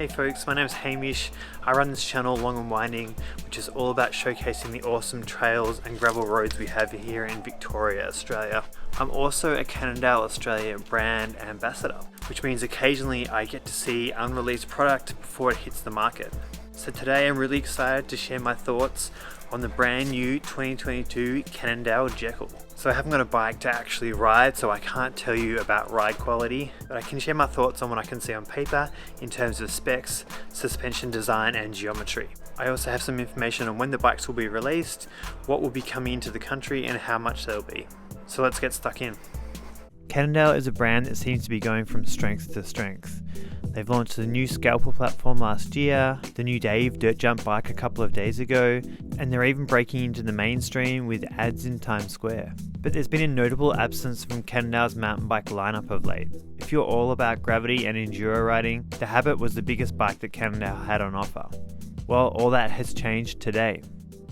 Hey folks, my name is Hamish. I run this channel Long and Winding, which is all about showcasing the awesome trails and gravel roads we have here in Victoria, Australia. I'm also a Cannondale Australia brand ambassador, which means occasionally I get to see unreleased product before it hits the market. So today I'm really excited to share my thoughts on the brand new 2022 Cannondale Jekyll. So I haven't got a bike to actually ride, so I can't tell you about ride quality, but I can share my thoughts on what I can see on paper in terms of specs, suspension design and geometry. I also have some information on when the bikes will be released, what will be coming into the country and how much they'll be. So let's get stuck in. Cannondale is a brand that seems to be going from strength to strength. They've launched the new Scalpel platform last year, the new Dave dirt jump bike a couple of days ago, and they're even breaking into the mainstream with ads in Times Square. But there's been a notable absence from Cannondale's mountain bike lineup of late. If you're all about gravity and enduro riding, the Habit was the biggest bike that Cannondale had on offer. Well, all that has changed today.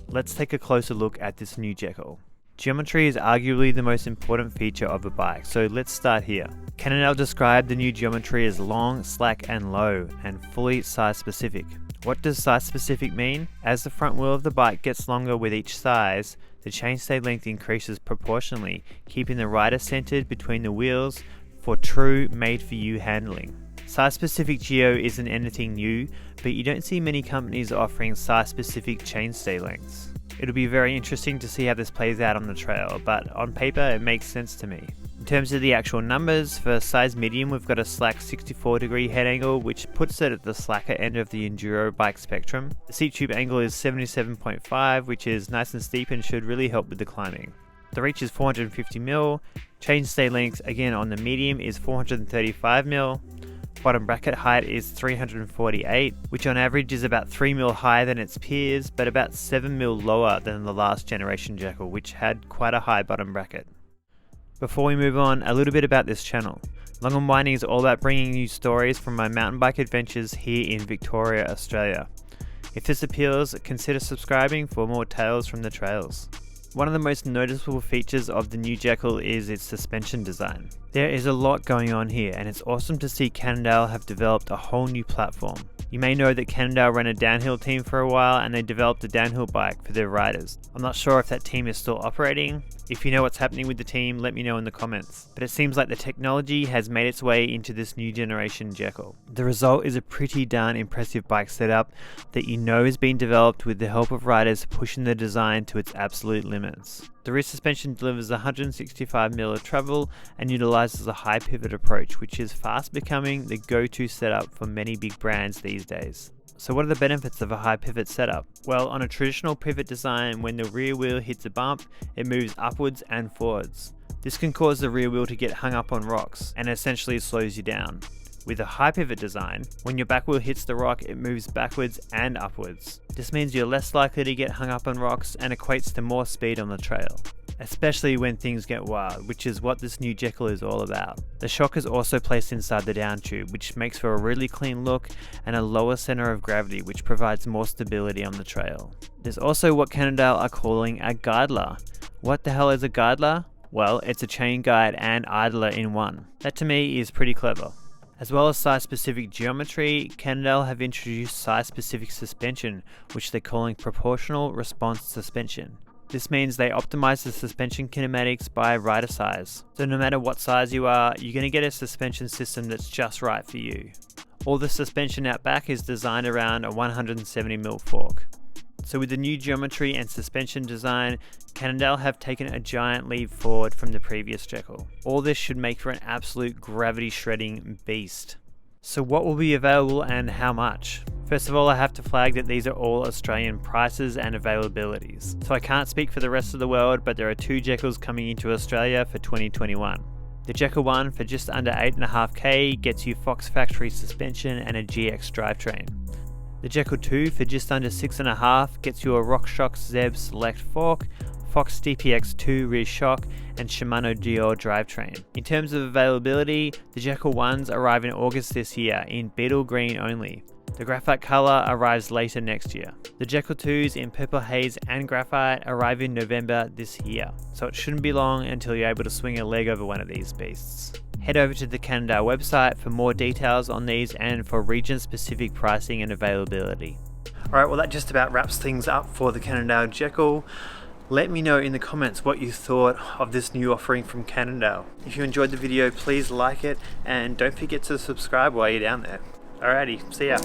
Let's take a closer look at this new Jekyll. Geometry is arguably the most important feature of a bike, so let's start here. Cannondale described the new geometry as long, slack and low, and fully size specific. What does size specific mean? As the front wheel of the bike gets longer with each size, the chainstay length increases proportionally, keeping the rider centered between the wheels for true made-for-you handling. Size-specific geo isn't anything new, but you don't see many companies offering size-specific chainstay lengths. It'll be very interesting to see how this plays out on the trail, but on paper it makes sense to me. In terms of the actual numbers, for size medium we've got a slack 64-degree head angle, which puts it at the slacker end of the enduro bike spectrum. The seat tube angle is 77.5, which is nice and steep and should really help with the climbing. The reach is 450mm, chainstay length again on the medium is 435mm. Bottom bracket height is 348, which on average is about 3mm higher than its peers, but about 7mm lower than the last generation Jekyll, which had quite a high bottom bracket. Before we move on, a little bit about this channel. Long and Winding is all about bringing you stories from my mountain bike adventures here in Victoria, Australia. If this appeals, consider subscribing for more tales from the trails. One of the most noticeable features of the new Jekyll is its suspension design. There is a lot going on here, and it's awesome to see Cannondale have developed a whole new platform. You may know that Cannondale ran a downhill team for a while and they developed a downhill bike for their riders. I'm not sure if that team is still operating. If you know what's happening with the team, let me know in the comments. But it seems like the technology has made its way into this new generation Jekyll. The result is a pretty darn impressive bike setup that you know is being developed with the help of riders pushing the design to its absolute limits. The rear suspension delivers 165mm of travel and utilizes a high pivot approach, which is fast becoming the go-to setup for many big brands these days. So what are the benefits of a high pivot setup? Well, on a traditional pivot design, when the rear wheel hits a bump, it moves upwards and forwards. This can cause the rear wheel to get hung up on rocks and essentially slows you down. With a high pivot design, when your back wheel hits the rock, it moves backwards and upwards. This means you're less likely to get hung up on rocks and equates to more speed on the trail, especially when things get wild, which is what this new Jekyll is all about. The shock is also placed inside the down tube, which makes for a really clean look and a lower center of gravity, which provides more stability on the trail. There's also what Cannondale are calling a guidler. What the hell is a guidler? Well, it's a chain guide and idler in one. That to me is pretty clever. As well as size-specific geometry, Cannondale have introduced size-specific suspension, which they're calling proportional response suspension. This means they optimize the suspension kinematics by rider size. So no matter what size you are, you're going to get a suspension system that's just right for you. All the suspension out back is designed around a 170mm fork. So with the new geometry and suspension design, Cannondale have taken a giant leap forward from the previous Jekyll. All this should make for an absolute gravity shredding beast. So what will be available and how much? First of all, I have to flag that these are all Australian prices and availabilities. So I can't speak for the rest of the world, but there are two Jekylls coming into Australia for 2021. The Jekyll 1 for just under 8.5k gets you Fox factory suspension and a GX drivetrain. The Jekyll 2 for just under 6.5 gets you a RockShox Zeb Select fork, Fox DPX2 rear shock and Shimano Dior drivetrain. In terms of availability, the Jekyll 1s arrive in August this year in beetle green only. The graphite colour arrives later next year. The Jekyll 2s in purple haze and graphite arrive in November this year, so it shouldn't be long until you're able to swing a leg over one of these beasts. Head over to the Cannondale website for more details on these and for region specific pricing and availability. Alright, well that just about wraps things up for the Cannondale Jekyll. Let me know in the comments what you thought of this new offering from Cannondale. If you enjoyed the video, please like it and don't forget to subscribe while you're down there. Alrighty, see ya.